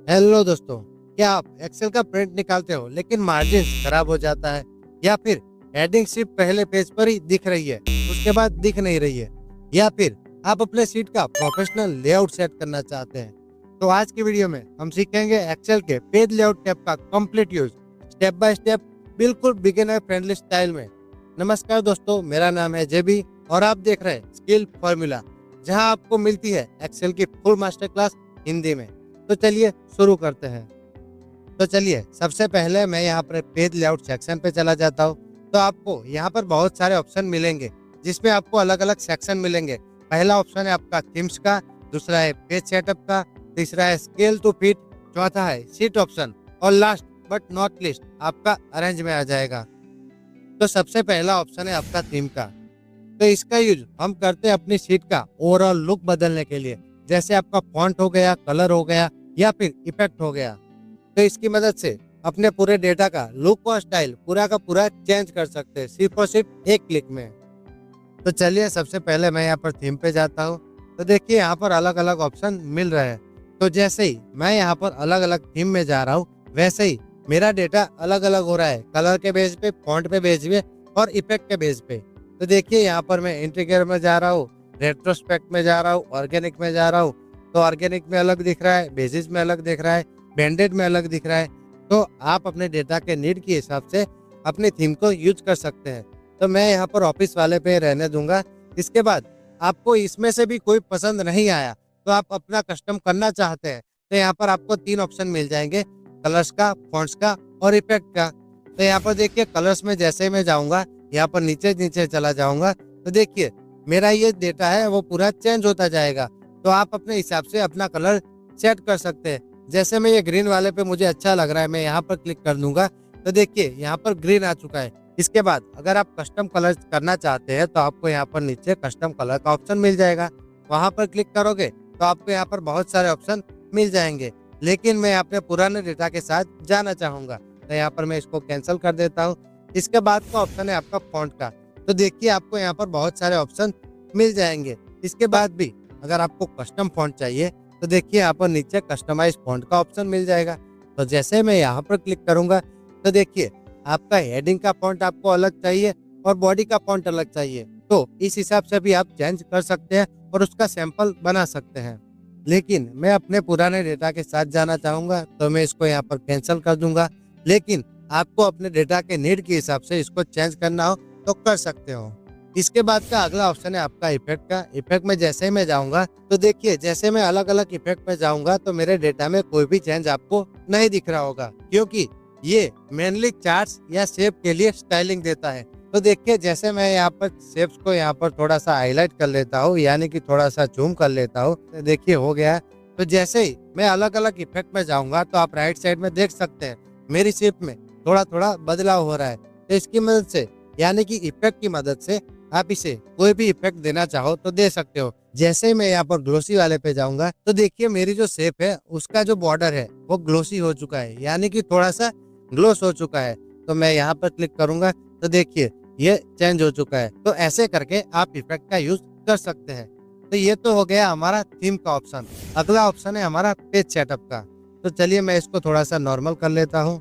Hello दोस्तों। क्या आप एक्सेल का प्रिंट निकालते हो लेकिन मार्जिन खराब हो जाता है, या फिर हेडिंग सिर्फ पहले पेज पर ही दिख रही है, उसके बाद दिख नहीं रही है, या फिर आप अपने सीट का प्रोफेशनल लेआउट सेट करना चाहते हैं? तो आज की वीडियो में हम सीखेंगे एक्सेल के पेज लेआउट टैब का complete use, step by step, बिल्कुल बिगिनर फ्रेंडली स्टाइल में। नमस्कार दोस्तों, मेरा नाम है जेबी और आप देख रहे हैं स्किल फॉर्मूला, जहां आपको मिलती है एक्सेल की फुल मास्टर क्लास हिंदी में। तो चलिए शुरू करते हैं। तो चलिए सबसे पहले मैं यहाँ पर पेज लेआउट सेक्शन पे चला जाता हूँ। तो आपको यहाँ पर बहुत सारे ऑप्शन मिलेंगे, जिसमें आपको अलग अलग सेक्शन मिलेंगे। पहला ऑप्शन है आपका थीम्स का, दूसरा है पेज सेटअप का, तीसरा है स्केल टू फिट, चौथा है सीट ऑप्शन, और लास्ट बट नॉट लिस्ट आपका अरेंज में आ जाएगा। तो सबसे पहला ऑप्शन है आपका थीम का। तो इसका यूज हम करते हैं अपनी सीट का ओवरऑल लुक बदलने के लिए, जैसे आपका फॉन्ट हो गया, कलर हो गया, या फिर इफेक्ट हो गया। तो इसकी मदद से अपने पूरे डेटा का लुक और स्टाइल पूरा का पूरा चेंज कर सकते हैं, सिर्फ और सिर्फ एक क्लिक में। तो चलिए सबसे पहले मैं यहाँ पर थीम पे जाता हूँ। तो देखिए यहाँ पर अलग अलग ऑप्शन मिल रहे हैं। तो जैसे ही मैं यहाँ पर अलग अलग थीम में जा रहा हूँ, वैसे ही मेरा डेटा अलग अलग हो रहा है, कलर के बेस पे, फॉन्ट पे बेस पे, और इफेक्ट के बेस पे। तो देखिए यहाँ पर मैं इंटीग्रेटर में जा रहा हूँ, रेट्रोस्पेक्ट में जा रहा हूँ, ऑर्गेनिक में जा रहा हूँ। तो ऑर्गेनिक में अलग दिख रहा है, बेसिस में अलग दिख रहा है, बैंडेड में अलग दिख रहा है। तो आप अपने डेटा के नीड के हिसाब से अपनी थीम को यूज कर सकते हैं। तो मैं यहाँ पर ऑफिस वाले पे रहने दूंगा। इसके बाद आपको इसमें से भी कोई पसंद नहीं आया, तो आप अपना कस्टम करना चाहते हैं, तो यहाँ पर आपको 3 ऑप्शन मिल जाएंगे, कलर्स का, फॉन्ट्स का और इफेक्ट का। तो यहाँ पर देखिए कलर्स में जैसे मैं जाऊंगा, यहाँ पर नीचे नीचे चला जाऊंगा, तो देखिए मेरा ये डेटा है वो पूरा चेंज होता जाएगा। तो आप अपने हिसाब से अपना कलर सेट कर सकते हैं। जैसे मैं ये ग्रीन वाले पे मुझे अच्छा लग रहा है, मैं यहाँ पर क्लिक कर दूंगा। तो देखिए यहाँ पर ग्रीन आ चुका है। इसके बाद अगर आप कस्टम कलर करना चाहते हैं, तो आपको यहाँ पर नीचे कस्टम कलर का ऑप्शन मिल जाएगा। वहां पर क्लिक करोगे तो आपको यहाँ पर बहुत सारे ऑप्शन मिल जाएंगे, लेकिन मैं अपने पुराने डेटा के साथ जाना चाहूंगा, तो यहाँ पर मैं इसको कैंसिल कर देता हूँ। इसके बाद का ऑप्शन है आपका फॉन्ट का। तो देखिए आपको यहाँ पर बहुत सारे ऑप्शन मिल जाएंगे। इसके बाद भी अगर आपको कस्टम फॉन्ट चाहिए, तो देखिए यहाँ पर नीचे कस्टमाइज फॉन्ट का ऑप्शन मिल जाएगा। तो जैसे मैं यहाँ पर क्लिक करूंगा, तो देखिए आपका हेडिंग का फॉन्ट आपको अलग चाहिए और बॉडी का फॉन्ट अलग चाहिए, तो इस हिसाब से भी आप चेंज कर सकते हैं और उसका सैंपल बना सकते हैं। लेकिन मैं अपने पुराने डेटा के साथ जाना चाहूंगा, तो मैं इसको यहाँ पर कैंसिल कर दूंगा। लेकिन आपको अपने डेटा के नीड के हिसाब से इसको चेंज करना हो तो कर सकते हो। इसके बाद का अगला ऑप्शन है आपका इफेक्ट का। इफेक्ट में जैसे ही मैं जाऊंगा, तो देखिए जैसे मैं अलग अलग इफेक्ट में जाऊंगा, तो मेरे डेटा में कोई भी चेंज आपको नहीं दिख रहा होगा, क्योंकि ये मेनली चार्ट्स या शेप के लिए स्टाइलिंग देता है। तो देखिए जैसे मैं यहाँ पर शेप्स को यहाँ पर थोड़ा सा हाईलाइट कर लेता हूँ, यानी कि थोड़ा सा जूम कर लेता हूँ, तो देखिए हो गया। तो जैसे ही मैं अलग अलग इफेक्ट में जाऊंगा, तो आप राइट साइड में देख सकते हैं मेरी शेप में थोड़ा थोड़ा बदलाव हो रहा है। तो इसकी मदद से, यानी कि इफेक्ट की मदद से, आप इसे कोई भी इफेक्ट देना चाहो तो दे सकते हो। जैसे ही मैं यहाँ पर ग्लोसी वाले पे जाऊंगा, तो देखिए मेरी जो शेप है उसका जो बॉर्डर है वो ग्लोसी हो चुका है, यानी कि थोड़ा सा ग्लोस हो चुका है। तो मैं यहाँ पर क्लिक करूंगा, तो देखिए ये चेंज हो चुका है। तो ऐसे करके आप इफेक्ट का यूज कर सकते हैं। तो ये तो हो गया हमारा थीम का ऑप्शन। अगला ऑप्शन है हमारा पेज सेटअप का। तो चलिए मैं इसको थोड़ा सा नॉर्मल कर लेता हूँ।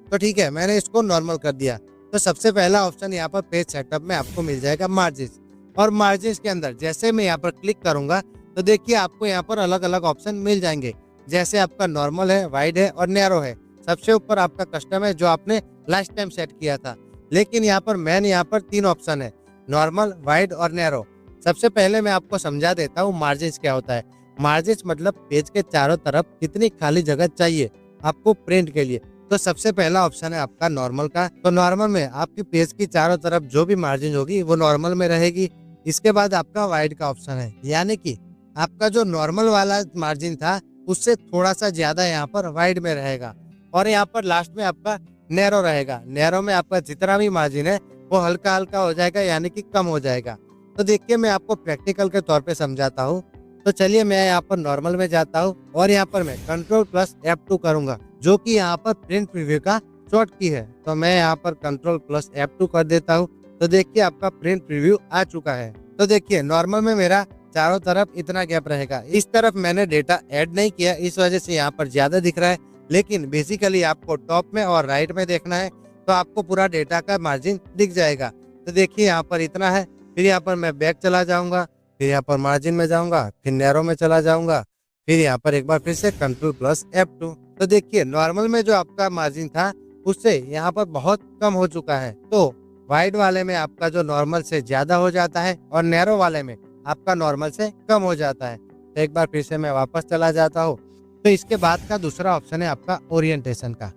तो ठीक है, मैंने इसको नॉर्मल कर दिया। तो सबसे पहला ऑप्शन यहाँ पर पेज सेटअप में आपको मिल जाएगा मार्जिन। और मार्जिन के अंदर जैसे मैं यहाँ पर क्लिक करूंगा, तो देखिए आपको यहाँ पर अलग अलग ऑप्शन मिल जाएंगे। जैसे आपका नॉर्मल है, वाइड है और नैरो है। सबसे ऊपर आपका कस्टम है, जो आपने लास्ट टाइम सेट किया था। लेकिन यहाँ पर यहाँ पर 3 ऑप्शन है, नॉर्मल, वाइड और नैरो। सबसे पहले मैं आपको समझा देता हूँ मार्जिन क्या होता है। मार्जिन मतलब पेज के चारों तरफ कितनी खाली जगह चाहिए आपको प्रिंट के लिए। तो सबसे पहला ऑप्शन है आपका नॉर्मल का। तो नॉर्मल में आपकी पेज की चारों तरफ जो भी मार्जिन होगी वो नॉर्मल में रहेगी। इसके बाद आपका वाइड का ऑप्शन है, यानी कि आपका जो नॉर्मल वाला मार्जिन था उससे थोड़ा सा ज्यादा यहाँ पर वाइड में रहेगा। और यहाँ पर लास्ट में आपका नैरो रहेगा। नैरो में आपका जितना भी मार्जिन है वो हल्का हल्का हो जाएगा, यानी कि कम हो जाएगा। तो देखिए मैं आपको प्रैक्टिकल के तौर पे समझाता हूँ। तो चलिए मैं यहाँ पर नॉर्मल में जाता हूँ और यहाँ पर मैं Ctrl+F2 करूंगा, जो कि यहाँ पर प्रिंट प्रीव्यू का शॉर्ट की है। तो मैं यहाँ पर Ctrl+F2 कर देता हूँ। तो देखिए आपका प्रिंट प्रीव्यू आ चुका है। तो देखिए नॉर्मल में मेरा चारों तरफ इतना गैप रहेगा। इस तरफ मैंने डेटा ऐड नहीं किया, इस वजह से यहाँ पर ज्यादा दिख रहा है। लेकिन बेसिकली आपको टॉप में और राइट में देखना है तो आपको पूरा डेटा का मार्जिन दिख जाएगा। तो देखिए यहाँ पर इतना है। फिर यहाँ पर मैं बैक चला जाऊंगा, फिर यहाँ पर मार्जिन में जाऊंगा, फिर नैरो में चला जाऊंगा, फिर यहाँ पर एक बार फिर से कंट्रोल प्लस F2। तो देखिए नॉर्मल में जो आपका मार्जिन था उससे यहाँ पर बहुत कम हो चुका है। तो वाइड वाले में आपका जो नॉर्मल से ज्यादा हो जाता है और नैरो वाले में आपका नॉर्मल से कम हो जाता है। तो एक बार फिर से मैं वापस चला जाता हूँ। तो इसके बाद का दूसरा ऑप्शन है आपका ओरिएंटेशन का।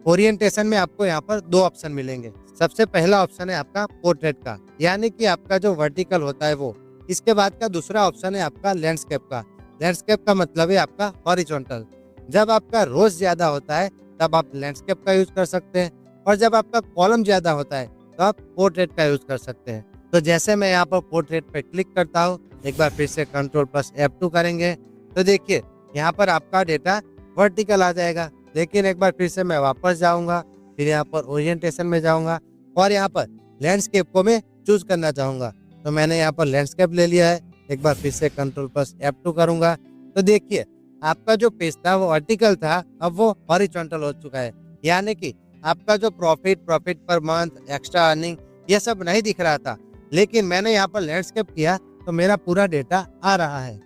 ओरिएंटेशन में आपको यहाँ पर दो ऑप्शन मिलेंगे। सबसे पहला ऑप्शन है आपका पोर्ट्रेट का, यानी कि आपका जो वर्टिकल होता है वो। इसके बाद का दूसरा ऑप्शन है आपका लैंडस्केप का। लैंडस्केप का मतलब है आपका हॉरिजॉन्टल। जब आपका रोज ज्यादा होता है तब आप लैंडस्केप का यूज कर सकते हैं, और जब आपका कॉलम ज्यादा होता है तो आप पोर्ट्रेट का यूज कर सकते हैं। तो जैसे मैं यहाँ पर पोर्ट्रेट पे क्लिक करता हूँ, एक बार फिर से कंट्रोल प्लस F2 करेंगे तो देखिए यहाँ पर आपका डेटा वर्टिकल आ जाएगा। लेकिन एक बार फिर से मैं वापस जाऊंगा, फिर यहाँ पर ओरिएंटेशन में जाऊंगा और यहाँ पर लैंडस्केप को मैं चूज करना चाहूंगा। तो मैंने यहाँ पर लैंडस्केप ले लिया है। एक बार फिर से कंट्रोल प्लस F2 करूंगा तो देखिए आपका जो पेज था वो वर्टिकल था, अब वो हॉरिजॉन्टल हो चुका है। यानी कि आपका जो profit per month, extra earning, ये सब नहीं दिख रहा था। लेकिन मैंने यहाँ पर लैंडस्केप किया तो मेरा पूरा डेटा आ रहा है।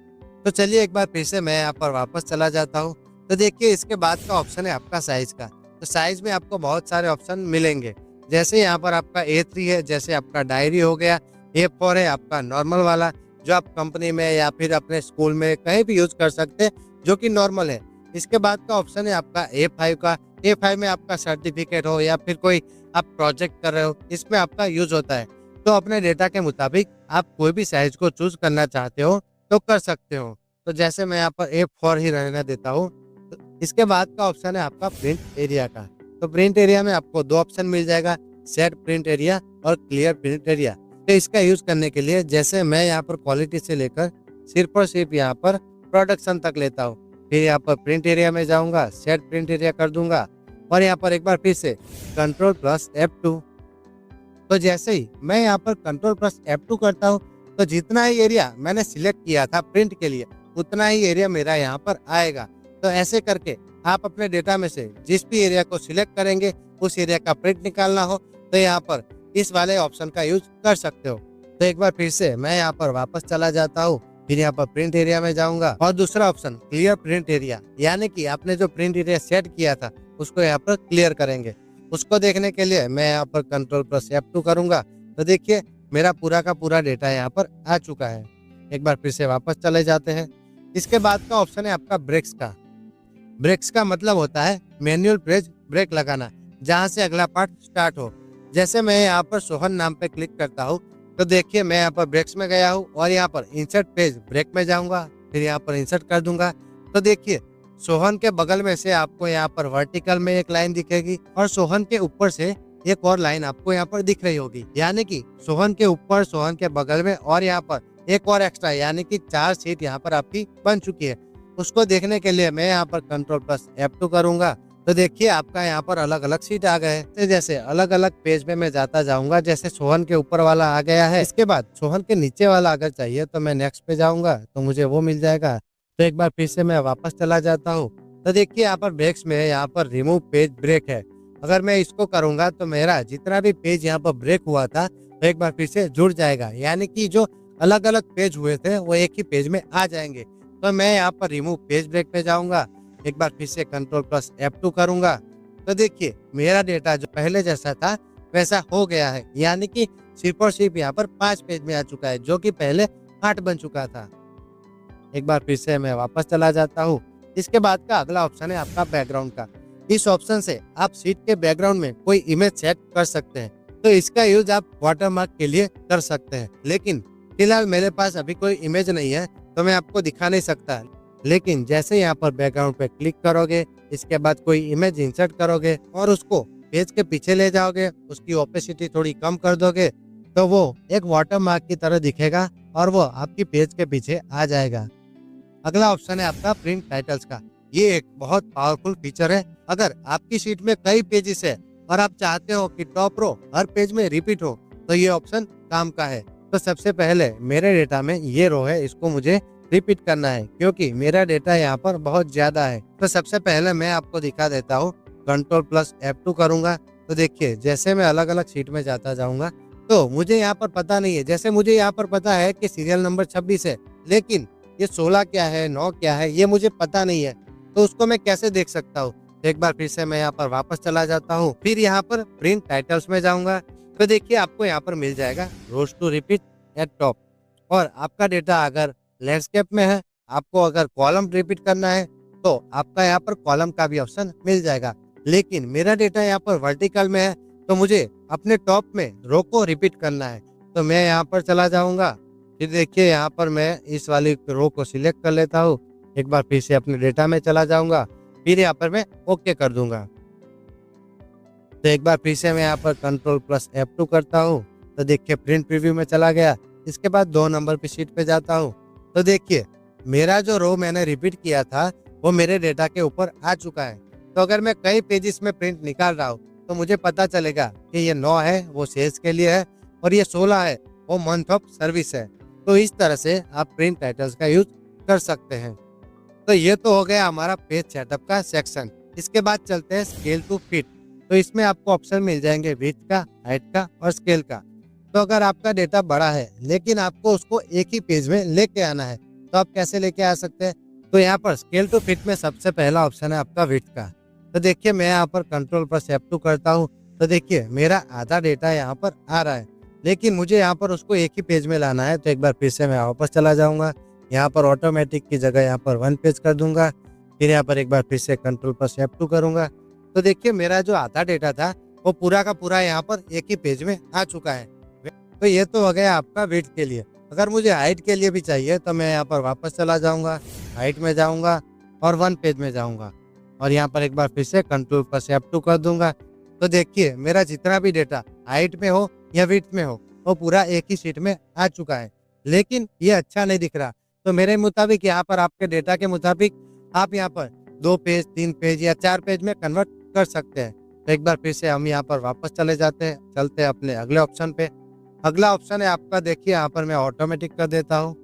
तो चलिए एक बार फिर से मैं यहाँ पर वापस चला जाता हूँ। तो देखिए इसके बाद का ऑप्शन है आपका साइज का। तो साइज में आपको बहुत सारे ऑप्शन मिलेंगे। जैसे यहाँ पर आपका A3 है, जैसे आपका डायरी हो गया। A4 है आपका नॉर्मल वाला, जो आप कंपनी में या फिर अपने स्कूल में कहीं भी यूज कर सकते हैं, जो कि नॉर्मल है। इसके बाद का ऑप्शन है आपका A5 का। A5 में आपका सर्टिफिकेट हो या फिर कोई आप प्रोजेक्ट कर रहे हो, इसमें आपका यूज होता है। तो अपने डेटा के मुताबिक आप कोई भी साइज को चूज करना चाहते हो तो कर सकते हो। तो जैसे मैं यहाँ पर A4 ही रहने देता हूँ। तो इसके बाद का ऑप्शन है आपका प्रिंट एरिया का। तो प्रिंट एरिया में आपको दो ऑप्शन मिल जाएगा, सेट प्रिंट एरिया और क्लियर प्रिंट एरिया। तो इसका यूज करने के लिए जैसे मैं यहाँ पर क्वालिटी से लेकर सिर्फ और सिर्फ यहाँ पर प्रोडक्शन तक लेता हूँ, फिर यहाँ पर प्रिंट एरिया में जाऊंगा, सेट प्रिंट एरिया कर दूंगा और यहाँ पर एक बार फिर से कंट्रोल प्लस F2। तो जैसे ही मैं यहाँ पर कंट्रोल प्लस F2 करता हूँ तो जितना ही एरिया मैंने सिलेक्ट किया था प्रिंट के लिए उतना ही एरिया मेरा यहाँ पर आएगा। तो ऐसे करके आप अपने डेटा में से जिस भी एरिया को सिलेक्ट करेंगे उस एरिया का प्रिंट निकालना हो तो यहाँ पर इस वाले ऑप्शन का यूज कर सकते हो। तो एक बार फिर से मैं यहाँ पर वापस चला जाता हूँ, फिर यहाँ पर प्रिंट एरिया में जाऊंगा और दूसरा ऑप्शन क्लियर प्रिंट एरिया, यानी कि आपने जो प्रिंट एरिया सेट किया था उसको यहाँ पर क्लियर करेंगे। उसको देखने के लिए मैं यहाँ पर कंट्रोल प्लस F2 करूंगा तो देखिए मेरा पूरा का पूरा डेटा यहाँ पर आ चुका है। एक बार फिर से वापस चले जाते हैं। इसके बाद का ऑप्शन है आपका ब्रेक्स का। ब्रेक्स का मतलब होता है मैनुअल पेज ब्रेक लगाना, जहाँ से अगला पार्ट स्टार्ट हो। जैसे मैं यहाँ पर सोहन नाम पे क्लिक करता हूँ तो देखिए मैं यहाँ पर ब्रेक्स में गया हूँ और यहाँ पर इंसर्ट पेज ब्रेक में जाऊंगा, फिर यहाँ पर इंसर्ट कर दूंगा। तो देखिए सोहन के बगल में से आपको यहाँ पर वर्टिकल में एक लाइन दिखेगी और सोहन के ऊपर से एक और लाइन आपको यहाँ पर दिख रही होगी। यानी कि सोहन के ऊपर, सोहन के बगल में और यहाँ पर एक और एक्स्ट्रा, यानी कि 4 सीट यहाँ पर आपकी बन चुकी है। उसको देखने के लिए मैं यहाँ पर कंट्रोल प्लस F2 करूंगा तो देखिए आपका यहाँ पर अलग अलग सीट आ गए। तो जैसे अलग अलग पेज में मैं जाता जाऊंगा, जैसे सोहन के ऊपर वाला आ गया है। इसके बाद सोहन के नीचे वाला अगर चाहिए तो मैं नेक्स्ट पे जाऊंगा तो मुझे वो मिल जाएगा। तो एक बार फिर से मैं वापस चला जाता हूँ तो देखिए यहाँ पर ब्रेक्स में यहाँ पर रिमूव पेज ब्रेक है। अगर मैं इसको करूंगा तो मेरा जितना भी पेज यहाँ पर ब्रेक हुआ था तो एक बार फिर से जुड़ जाएगा, यानी कि जो अलग अलग पेज हुए थे वो एक ही पेज में आ जाएंगे। तो मैं यहाँ पर रिमूव पेज ब्रेक में जाऊंगा, एक बार फिर से कंट्रोल प्लस F2 करूंगा तो देखिए मेरा डेटा जो पहले जैसा था वैसा हो गया है, यानी कि सिर्फ और सिर्फ यहाँ पर 5 पेज में आ चुका है, जो कि पहले 8 बन चुका था। एक बार फिर से मैं वापस चला जाता हूँ। इसके बाद का अगला ऑप्शन है आपका बैकग्राउंड का। इस ऑप्शन से आप सीट के बैकग्राउंड में कोई इमेज सेट कर सकते हैं। तो इसका यूज आप वाटरमार्क के लिए कर सकते हैं, लेकिन फिलहाल मेरे पास अभी कोई इमेज नहीं है तो मैं आपको दिखा नहीं सकता। लेकिन जैसे यहाँ पर बैकग्राउंड पे क्लिक करोगे, इसके बाद कोई इमेज इंसर्ट करोगे और उसको पेज के पीछे ले जाओगे, उसकी ओपेसिटी थोड़ी कम कर दोगे तो वो एक वाटरमार्क की तरह दिखेगा और वो आपकी पेज के पीछे आ जाएगा। अगला ऑप्शन है आपका प्रिंट टाइटल्स का। ये एक बहुत पावरफुल फीचर है। अगर आपकी शीट में कई पेजेस है और आप चाहते हो कि टॉप रो हर पेज में रिपीट हो तो ये ऑप्शन काम का है। तो सबसे पहले मेरे डेटा में ये रो है, इसको मुझे रिपीट करना है क्योंकि मेरा डेटा यहाँ पर बहुत ज्यादा है। तो सबसे पहले मैं आपको दिखा देता हूँ, Ctrl+F2 करूंगा। तो देखिए जैसे मैं अलग अलग शीट में जाता जाऊंगा तो मुझे यहाँ पर पता नहीं है। जैसे मुझे यहाँ पर पता है कि सीरियल नंबर 26 है, लेकिन ये 16 क्या है, 9 क्या है, ये मुझे पता नहीं है। तो उसको मैं कैसे देख सकता हूँ? एक बार फिर से मैं यहाँ पर वापस चला जाता हूँ, फिर यहाँ पर प्रिंट टाइटल्स में जाऊंगा। तो देखिए आपको यहाँ पर मिल जाएगा रोज टू रिपीट एट टॉप। और आपका डेटा अगर लैंडस्केप में है, आपको अगर कॉलम रिपीट करना है तो आपका यहाँ पर कॉलम का भी ऑप्शन मिल जाएगा। लेकिन मेरा डेटा यहाँ पर वर्टिकल में है तो मुझे अपने टॉप में रो को रिपीट करना है। तो मैं यहाँ पर चला जाऊंगा, फिर देखिए यहाँ पर मैं इस वाली रो को सिलेक्ट कर लेता हूँ। एक बार फिर से अपने डेटा में चला जाऊंगा, फिर यहाँ पर मैं ओके कर दूंगा। तो एक बार फिर से मैं यहाँ पर Ctrl+F2 करता हूँ। तो देखिए प्रिंट प्रीव्यू में चला गया। इसके बाद 2 नंबर की शीट पे जाता हूँ। तो देखिए मेरा जो रो मैंने रिपीट किया था वो मेरे डेटा के ऊपर आ चुका है। तो अगर मैं कई पेजेस में प्रिंट निकाल रहा हूँ तो मुझे पता चलेगा कि ये 9 है वो सेल्स के लिए है और ये 16 है वो मंथ ऑफ सर्विस है। तो इस तरह से आप प्रिंट टाइटल्स का यूज कर सकते हैं। तो ये तो हो गया हमारा पेज सेटअप का सेक्शन। इसके बाद चलते हैं स्केल टू फिट। तो इसमें आपको ऑप्शन मिल जाएंगे विड्थ का, हाइट का और स्केल का। तो अगर आपका डेटा बड़ा है लेकिन आपको उसको एक ही पेज में लेके आना है तो आप कैसे लेके आ सकते हैं? तो यहाँ पर स्केल टू फिट में सबसे पहला ऑप्शन है आपका विड्थ का। तो देखिए मैं यहाँ पर Ctrl+F2 करता हूँ। तो देखिए मेरा आधा डेटा यहाँ पर आ रहा है, लेकिन मुझे यहाँ पर उसको एक ही पेज में लाना है। तो एक बार फिर से मैं वापस चला जाऊंगा, यहाँ पर ऑटोमेटिक की जगह यहाँ पर 1 पेज कर दूंगा। फिर यहाँ पर एक बार फिर से Ctrl+F2 करूंगा। तो देखिए मेरा जो आधा डेटा था वो पूरा का पूरा यहाँ पर एक ही पेज में आ चुका है। तो ये तो हो गया आपका विड्थ के लिए। अगर मुझे हाइट के लिए भी चाहिए तो मैं यहाँ पर वापस चला जाऊंगा, हाइट में जाऊंगा और 1 पेज में जाऊंगा और यहाँ पर एक बार फिर से Ctrl+F2 कर दूंगा। तो देखिए मेरा जितना भी डेटा हाइट में हो या विड्थ में हो वो पूरा एक ही शीट में आ चुका है, लेकिन ये अच्छा नहीं दिख रहा। तो मेरे मुताबिक यहाँ पर आपके डेटा के मुताबिक आप यहाँ पर 2 पेज, 3 पेज या 4 पेज में कन्वर्ट कर सकते हैं। तो एक बार फिर से हम यहाँ पर वापस चले जाते हैं, चलते हैं अपने अगले ऑप्शन पे। अगला ऑप्शन है आपका, देखिए यहाँ पर मैं ऑटोमेटिक कर देता हूँ,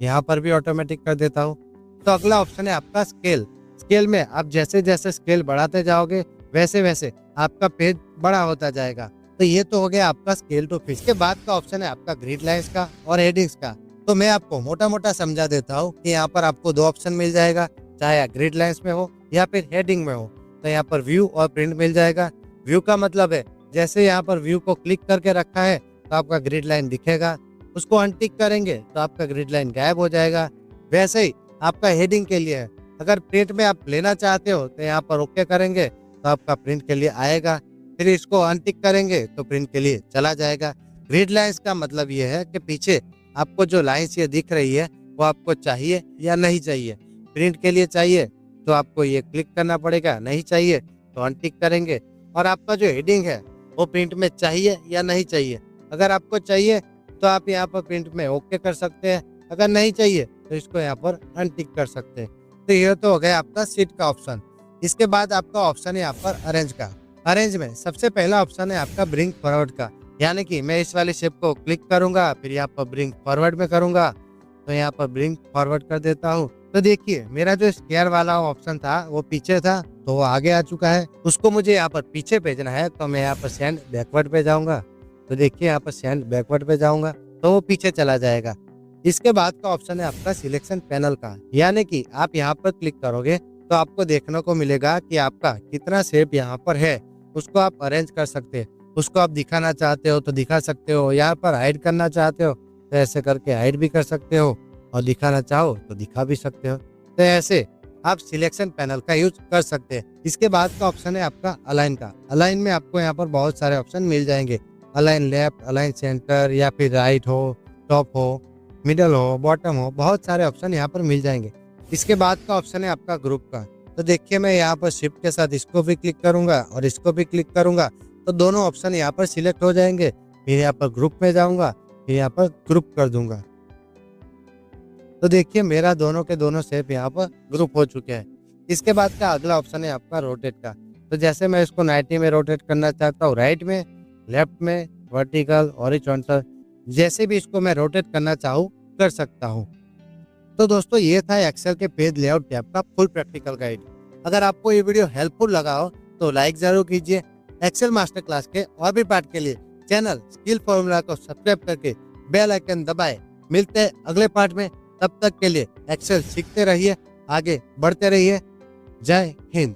यहाँ पर भी ऑटोमेटिक कर देता हूँ। तो अगला ऑप्शन है आपका स्केल। स्केल में आप जैसे जैसे स्केल बढ़ाते जाओगे वैसे वैसे आपका पेज बड़ा होता जाएगा। तो ये तो हो गया आपका स्केल टू फिट। के बाद का ऑप्शन है आपका ग्रिड लाइंस का और हेडिंग्स का। तो मैं आपको मोटा मोटा समझा देता हूँ कि यहाँ पर आपको 2 ऑप्शन मिल जाएगा, चाहे ग्रिड लाइंस में हो या फिर हेडिंग में हो। तो यहाँ पर व्यू और प्रिंट मिल जाएगा। व्यू का मतलब है जैसे यहाँ पर व्यू को क्लिक करके रखा है तो आपका ग्रिड लाइन दिखेगा, उसको अनटिक करेंगे तो आपका ग्रिड लाइन गायब हो जाएगा। वैसे ही आपका हेडिंग के लिए है, अगर प्रिंट में आप लेना चाहते हो तो यहाँ पर ओके करेंगे तो आपका प्रिंट के लिए आएगा, फिर इसको अनटिक करेंगे तो प्रिंट के लिए चला जाएगा। ग्रिड लाइंस का मतलब ये है कि पीछे आपको जो लाइंस ये दिख रही है वो आपको चाहिए या नहीं चाहिए। प्रिंट के लिए चाहिए तो आपको ये क्लिक करना पड़ेगा, नहीं चाहिए तो अनटिक करेंगे। और आपका जो हेडिंग है वो प्रिंट में चाहिए या नहीं चाहिए। अगर आपको चाहिए तो आप यहाँ पर प्रिंट में ओके कर सकते हैं, अगर नहीं चाहिए तो इसको यहाँ पर अनटिक कर सकते हैं। तो ये तो हो गया आपका सीट का ऑप्शन। इसके बाद आपका ऑप्शन है यहाँ पर अरेंज का। अरेंज में सबसे पहला ऑप्शन है आपका ब्रिंग फॉरवर्ड का, यानी कि मैं इस वाली शेप को क्लिक करूंगा, फिर यहाँ पर ब्रिंग फॉरवर्ड में करूंगा तो यहाँ पर ब्रिंग फॉरवर्ड कर देता हूँ। तो देखिए मेरा जो स्क्वायर वाला ऑप्शन था वो पीछे था तो वो आगे आ चुका है, उसको मुझे यहाँ पर पीछे भेजना है। तो मैं यहाँ पर सेंड बैकवर्ड पे जाऊंगा। तो देखिए यहाँ पर सेंड बैकवर्ड पे जाऊंगा तो वो पीछे चला जाएगा। इसके बाद का ऑप्शन है आपका सिलेक्शन पैनल का, यानी कि आप यहाँ पर क्लिक करोगे तो आपको देखने को मिलेगा कि आपका कितना शेप यहाँ पर है, उसको आप अरेंज कर सकते हैं। उसको आप दिखाना चाहते हो तो दिखा सकते हो, यहाँ पर हाइड करना चाहते हो तो ऐसे करके हाइड भी कर सकते हो और दिखाना चाहो तो दिखा भी सकते हो। तो ऐसे आप सिलेक्शन पैनल का यूज कर सकते हैं। इसके बाद का ऑप्शन है आपका अलाइन का। अलाइन में आपको यहाँ पर बहुत सारे ऑप्शन मिल जाएंगे, अलाइन लेफ्ट, अलाइन सेंटर या फिर राइट हो, टॉप हो, मिडल हो, बॉटम हो, बहुत सारे ऑप्शन यहाँ पर मिल जाएंगे। इसके बाद का ऑप्शन है आपका ग्रुप का। तो देखिए मैं यहाँ पर शिफ्ट के साथ इसको भी क्लिक करूंगा और इसको भी क्लिक करूंगा तो दोनों ऑप्शन यहाँ पर सिलेक्ट हो जाएंगे। फिर यहाँ पर ग्रुप में जाऊंगा, फिर यहाँ पर ग्रुप कर दूंगा। तो देखिए मेरा दोनों के दोनों शेप यहाँ पर ग्रुप हो चुके हैं। इसके बाद का अगला ऑप्शन है आपका रोटेट का। तो जैसे मैं इसको 90 में रोटेट करना चाहता हूँ, राइट में, लेफ्ट में, वर्टिकल, हॉरिजॉन्टल, जैसे भी इसको मैं रोटेट करना चाहूँ कर सकता हूँ। तो दोस्तों ये था एक्सेल के पेज लेआउट टैब का फुल प्रैक्टिकल गाइड। अगर आपको ये वीडियो हेल्पफुल लगा हो तो लाइक जरूर कीजिए। एक्सेल मास्टर क्लास के और भी पार्ट के लिए चैनल स्किल फॉर्मूला को सब्सक्राइब करके बेल आइकन दबाएं। मिलते हैं अगले पार्ट में, तब तक के लिए एक्सेल सीखते रहिए, आगे बढ़ते रहिए। जय हिंद।